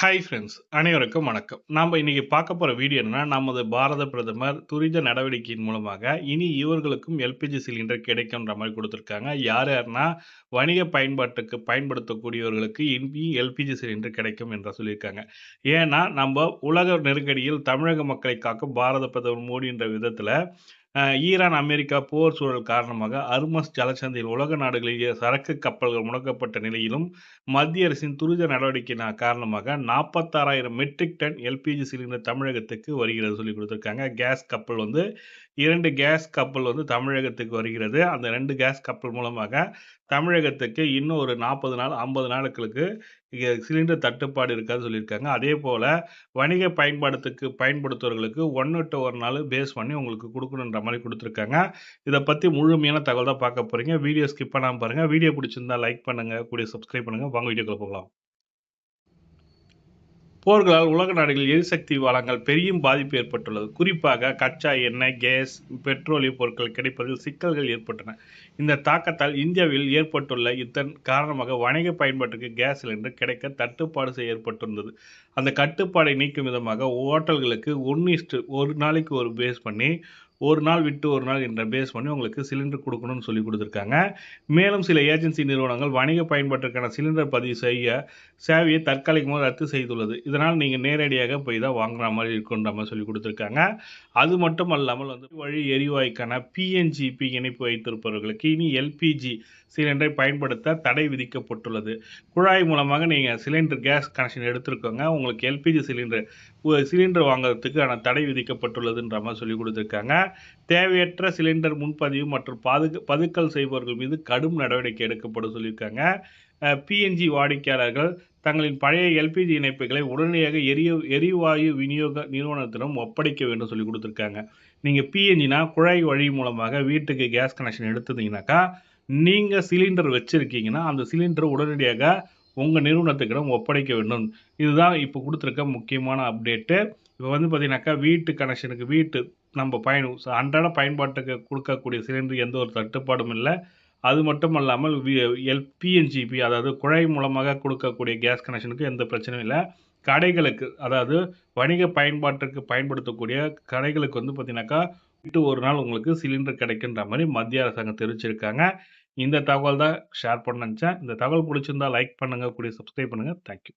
Hi friends அனைவருக்கும் வணக்கம். நாம் இன்னைக்கு பார்க்க போகிற வீடியோ என்னன்னா, நமது பாரத பிரதமர் துரித நடவடிக்கையின் மூலமாக இனி இவர்களுக்கும் எல்பிஜி சிலிண்டர் கிடைக்கும்ன்ற மாதிரி கொடுத்துருக்காங்க. யார் யாருன்னா வணிக பயன்பாட்டுக்கு பயன்படுத்தக்கூடியவர்களுக்கு இனி எல்பிஜி சிலிண்டர் கிடைக்கும் என்று சொல்லியிருக்காங்க. ஏன்னா நம்ம உலக நெருக்கடியில் தமிழக மக்களை காக்கும் பாரத பிரதமர் மோடின்ற விதத்தில் ஈரான் அமெரிக்கா போர் சூழல் காரணமாக அர்மஸ் ஜலசந்தியில் உலக நாடுகளிலேயே சரக்கு கப்பல்கள் முடக்கப்பட்ட நிலையிலும் மத்திய அரசின் துரித நடவடிக்கையின் காரணமாக 46,000 மெட்ரிக் டன் எல்பிஜி சிலிண்டர் தமிழகத்துக்கு வருகிறது சொல்லி கொடுத்துருக்காங்க. கேஸ் கப்பல் வந்து 2 கேஸ் கப்பல் வந்து தமிழகத்துக்கு வருகிறது. அந்த 2 கேஸ் கப்பல் மூலமாக தமிழகத்துக்கு இன்னும் ஒரு 40 நாள் 50 நாட்களுக்கு சிலிண்டர் தட்டுப்பாடு இருக்காது சொல்லியிருக்காங்க. அதே போல வணிக பயன்படுத்துவர்களுக்கு 1 to 1 நாள் பேஸ் பண்ணி உங்களுக்கு கொடுக்கணுன்ற மாதிரி கொடுத்துருக்காங்க. இதை பற்றி முழுமையான தகவல் தான் பார்க்க போறீங்க. வீடியோ ஸ்கிப் பண்ணாமல் பாருங்க. வீடியோ பிடிச்சிருந்தா லைக் பண்ணுங்க, கூட சப்ஸ்கிரைப் பண்ணுங்க. வாங்க வீடியோக்குள்ள போகலாம். போர்களால் உலக நாடுகளில் எரிசக்தி வளங்கள் பெரியும் பாதிப்பு ஏற்பட்டுள்ளது. குறிப்பாக கச்சா எண்ணெய், கேஸ், பெட்ரோலிய பொருட்கள் கிடைப்பதில் சிக்கல்கள் ஏற்பட்டன. இந்த தாக்கத்தால் இந்தியாவில் ஏற்பட்டுள்ள இதன் காரணமாக வணிக பயன்பாட்டுக்கு கேஸ் சிலிண்டர் கிடைக்க தட்டுப்பாடு ஏற்பட்டிருந்தது. அந்த கட்டுப்பாடை நீக்கும் விதமாக ஓட்டல்களுக்கு 1 நாளைக்கு ஒரு பேஸ் பண்ணி ஒரு நாள் விட்டு ஒரு நாள் என்ற பேஸ் பண்ணி உங்களுக்கு சிலிண்டர் கொடுக்கணும்னு சொல்லி கொடுத்துருக்காங்க. மேலும் சில ஏஜென்சி நிறுவனங்கள் வணிக பயன்பாட்டிற்கான சிலிண்டர் பதிவு செய்ய சேவையை தற்காலிகமாக ரத்து செய்துள்ளது. இதனால் நீங்கள் நேரடியாக போய் தான் வாங்குற மாதிரி இருக்குன்ற மாதிரி சொல்லி கொடுத்துருக்காங்க. அது மட்டும் அல்லாமல் வந்து வழி எரிவாயுக்கான பிஎன்ஜிபி இணைப்பு வைத்திருப்பவர்களுக்கு இனி எல்பிஜி சிலிண்டரை பயன்படுத்த தடை விதிக்கப்பட்டுள்ளது. குழாய் மூலமாக நீங்கள் சிலிண்டர் கேஸ் கனெக்ஷன் எடுத்துருக்கோங்க, உங்களுக்கு எல்பிஜி சிலிண்டர் வாங்குறதுக்கான தடை விதிக்கப்பட்டுள்ளதுன்ற மாதிரி சொல்லி கொடுத்துருக்காங்க. தேவையற்ற சிலிண்டர் முன்பதிவு மற்றும் பதுக்கல் செய்பவர்கள் மீது கடும் நடவடிக்கை எடுக்கப்படும் சொல்லியிருக்காங்க. பிஎன்ஜி வாடிக்கையாளர்கள் தங்களின் பழைய எல்பிஜி இணைப்புகளை உடனடியாக எரிவாயு விநியோக நிறுவனத்திடம் ஒப்படைக்க வேண்டும் சொல்லி கொடுத்துருக்காங்க. நீங்கள் பிஎன்ஜினா குழாய் வழி மூலமாக வீட்டுக்கு கேஸ் கனெக்ஷன் எடுத்துருந்தீங்கன்னாக்கா, நீங்கள் சிலிண்டர் வச்சுருக்கீங்கன்னா அந்த சிலிண்டர் உடனடியாக உங்கள் நிறுவனத்துக்கிடம் ஒப்படைக்க வேண்டும். இதுதான் இப்போ கொடுத்துருக்க முக்கியமான அப்டேட்டு. இப்போ வந்து பார்த்தீங்கன்னாக்கா வீட்டு கனெக்ஷனுக்கு நம்ம அன்றாட பயன்பாட்டுக்கு கொடுக்கக்கூடிய சிலிண்டர் எந்த ஒரு தட்டுப்பாடும் இல்லை. அது மட்டும் அல்லாமல் பிஎன்ஜிபி அதாவது குழாய் மூலமாக கொடுக்கக்கூடிய கேஸ் கனெக்ஷனுக்கு எந்த பிரச்சனையும் இல்லை. கடைகளுக்கு அதாவது வணிக பயன்பாட்டுக்கு பயன்படுத்தக்கூடிய கடைகளுக்கு வந்து பார்த்தீங்கன்னாக்கா விட்டு ஒரு நாள் உங்களுக்கு சிலிண்டர் கிடைக்குன்ற மாதிரி மத்திய அரசாங்கம் தெரிவிச்சிருக்காங்க. இந்த தகவல் தான் ஷேர் பண்ண நினச்சேன். இந்த தகவல் பிடிச்சிருந்தா லைக் பண்ணுங்கள், கூட சப்ஸ்கிரைப் பண்ணுங்கள். தேங்க்யூ.